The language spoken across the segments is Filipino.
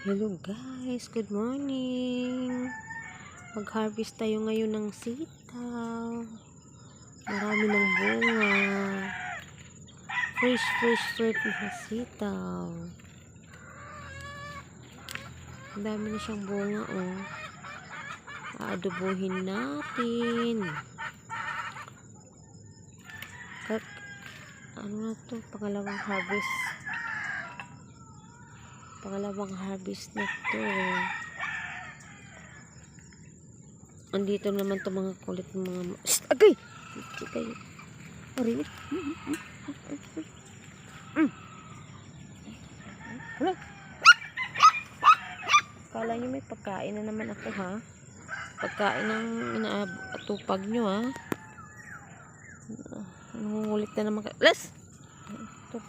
Hello guys, good morning. Mag-harvest tayo ngayon ng sitaw. Marami ng bunga. Fresh na sitaw. Ang dami na siyang bunga, oh. Aadobohin natin. Ano na to? Pangalawang harvest na to. Andito naman to mga kulit ng mga agay! Kayo. Arinig. Hala. Kala nyo may pagkain na naman ako, ha? Pagkain ng inaatupag nyo, ha? Nangungulit na naman kayo. Les! Ito.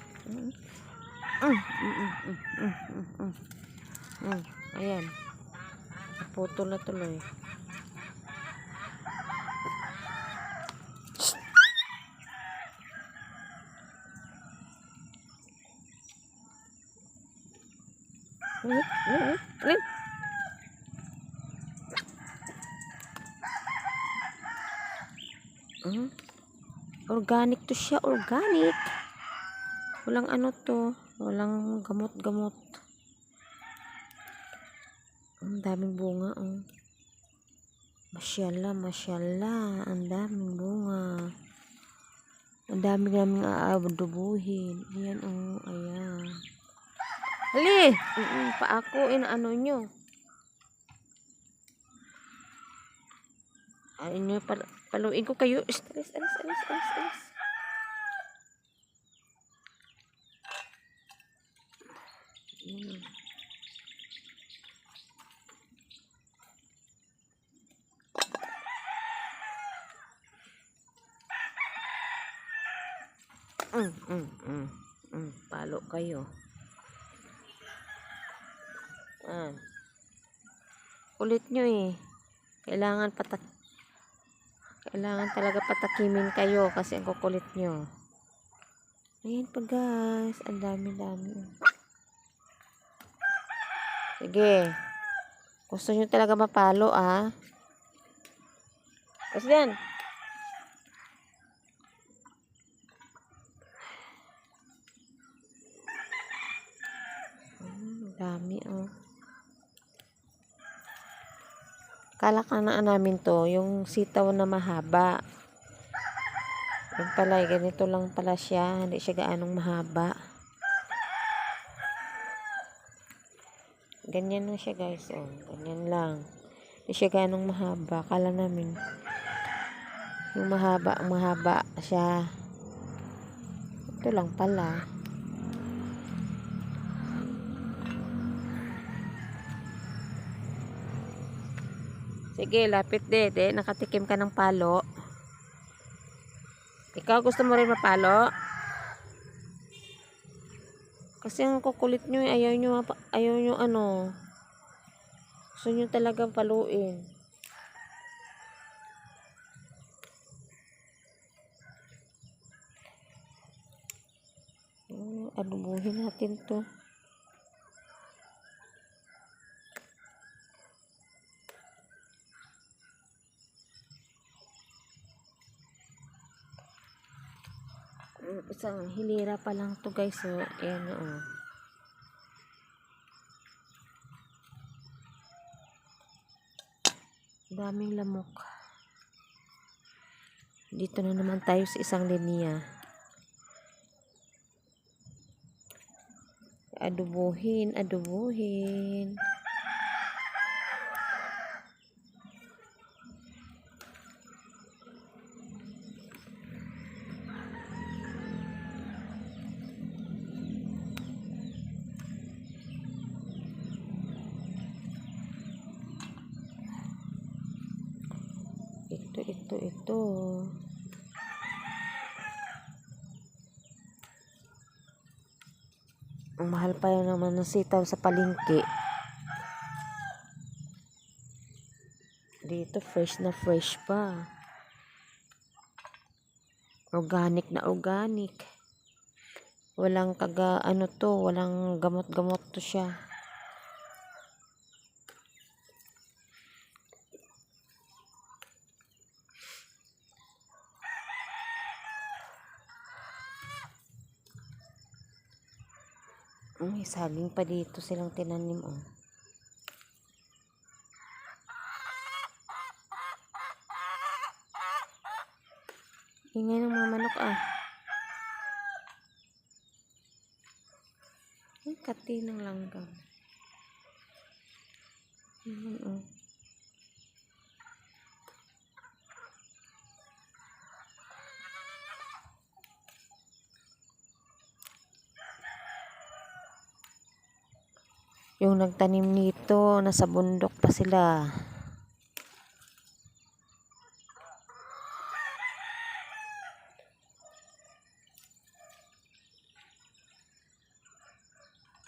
Ayan. Naputol na tuloy. Organic to siya, organic. Walang ano to, walang gamot-gamot. Ang daming bunga, oh. Masyallah, ang daming bunga. Ang daming naming aadubuhin. Ayan, oh, ayan. Hali! Paako, ano nyo. Ayun nyo, paluin ko kayo. Alis. Palo kayo. Kulit nyo eh. Kailangan talaga patakimin kayo kasi ang kukulit nyo. Ayan pa guys. Ang dami-dami. Sige. Gusto nyo talaga mapalo, ah. Kasi yan. Dami, oh. Kalakanaan namin to, yung sitaw na mahaba. Yung pala, ganito lang pala siya. Hindi siya gaanong mahaba. Ganyan lang siya guys, oh. Ganyan lang. Hindi siya gaanong mahaba. Kala namin, yung mahaba siya. Ito lang pala. Sige, lapit de. Nakatikim ka ng palo. Ikaw gusto mo rin mapalo? Kasi ang kukulit nyo, ayaw nyo ano. Gusto nyo talagang paluin. Adubuhin natin to. Isang hilira pa lang to guys, so ayan, oh. Daming lamok. Dito na naman tayo sa isang linya. Adubuhin. Ito. Ang mahal pa yan naman ng sitaw sa palengke. Dito fresh pa. Organic na organic. Walang walang gamot-gamot to siya. May saging pa dito silang tinanim, oh. Ingay ng mga manok, ah. Ay, kati ng langgam. Ayan, oh. Yung nagtanim nito, nasa bundok pa sila.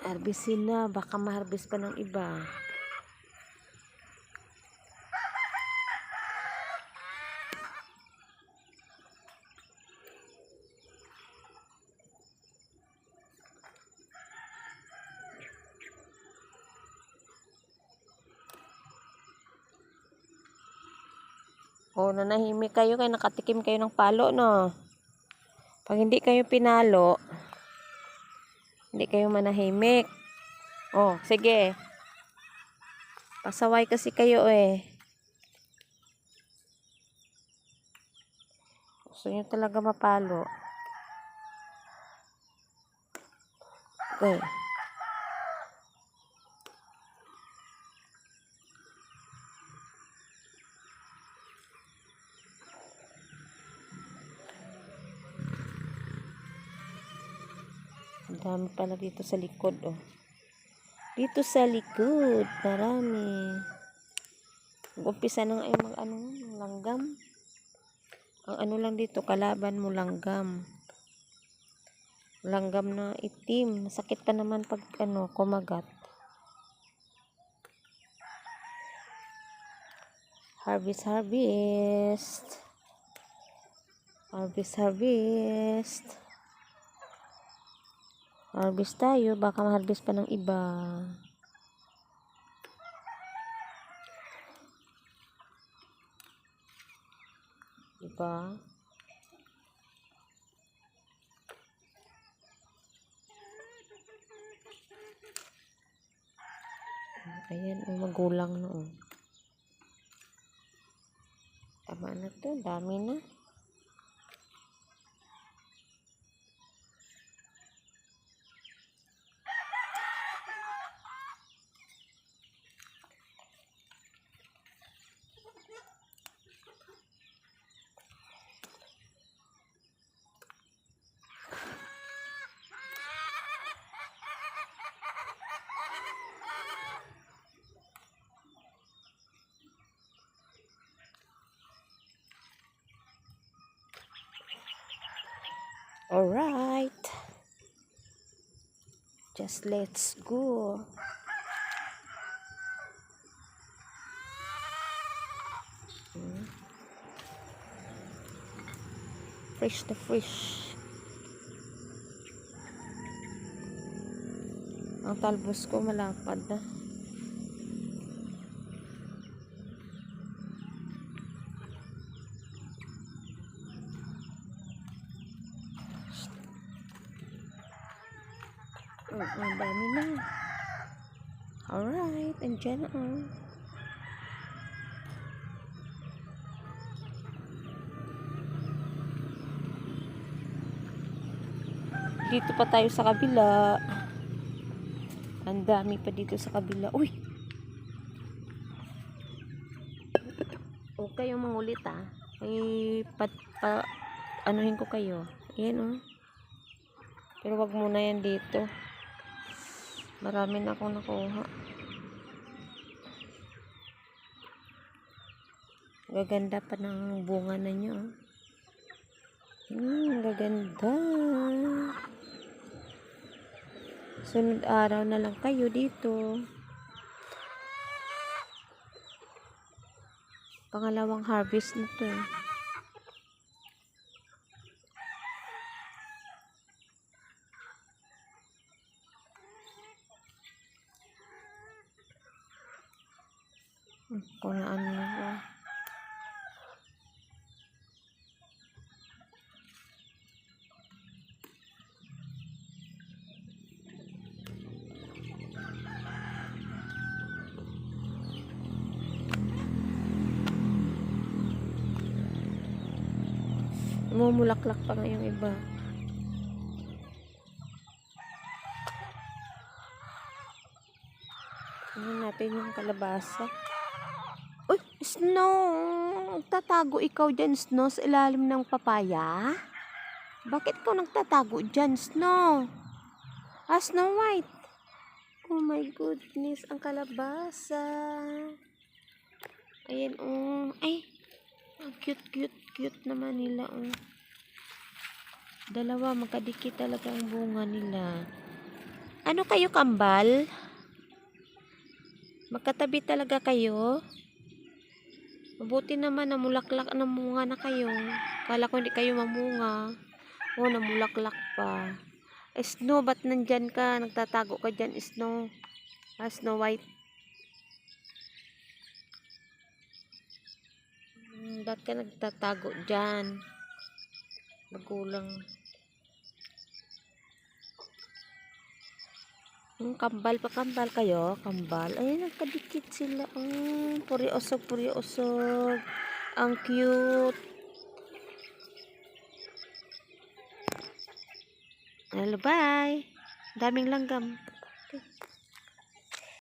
Harvest sila, baka ma-harvest pa ng iba. O, nanahimik kayo, kaya nakatikim kayo ng palo, no? Pag hindi kayo pinalo, hindi kayo manahimik. O, sige. Pasaway kasi kayo, eh. Gusto nyo talaga mapalo. Okay. Ang dami pala dito sa likod, oh. Dito sa likod, marami. Mag-umpisa na nga yung mga langgam. Ang ano lang dito, kalaban mo langgam. Langgam na itim. Masakit pa naman pag kumagat. Harvest, harvest. Harvest, harvest. Harvest tayo, baka ma-harvest pa ng iba. Diba? Ayan, magulang na, oh. Tama na to, dami na. Alright. Just let's go. Fresh na fresh. Ang talbos ko malapad na. Ang dami na. Alright, andyan na, oh. Dito pa tayo sa kabila. Ang dami pa dito sa kabila. Uy! Huwag kayong mangulit, ah. Ay, anuhin ko kayo. Ayan, oh. Pero wag muna yan dito. Marami na akong nakuha. Gaganda pa ng bunga na nyo. Gaganda. Sunod araw na lang kayo dito. Pangalawang harvest na to. Kung ano na ba. Mumulaklak pa nga yung iba. Tingnan natin yung kalabasa. Uy, Snow! Tatago ikaw dyan, Snow, sa ilalim ng papaya? Bakit ikaw nagtatago dyan, Snow? Ah, Snow White. Oh my goodness, ang kalabasa. Ayan, oh. Ay, ang cute naman nila, oh. Dalawa, magkadikit talaga ang bunga nila. Ano kayo, kambal? Magkatabi talaga kayo? Mabuti naman na mulaklak na munga na kayo. Kala ko hindi kayo mamunga. Oh, namulaklak pa. Snow, ba't nandyan ka? Nagtatago ka dyan, Snow. Ah, Snow White. Ba't ka nagtatago dyan? Magulang. Kambal pa, kambal kayo? Kambal. Ayun, nagkadikit sila. Puri-usog. Ang cute. Hello, bye. Daming langgam.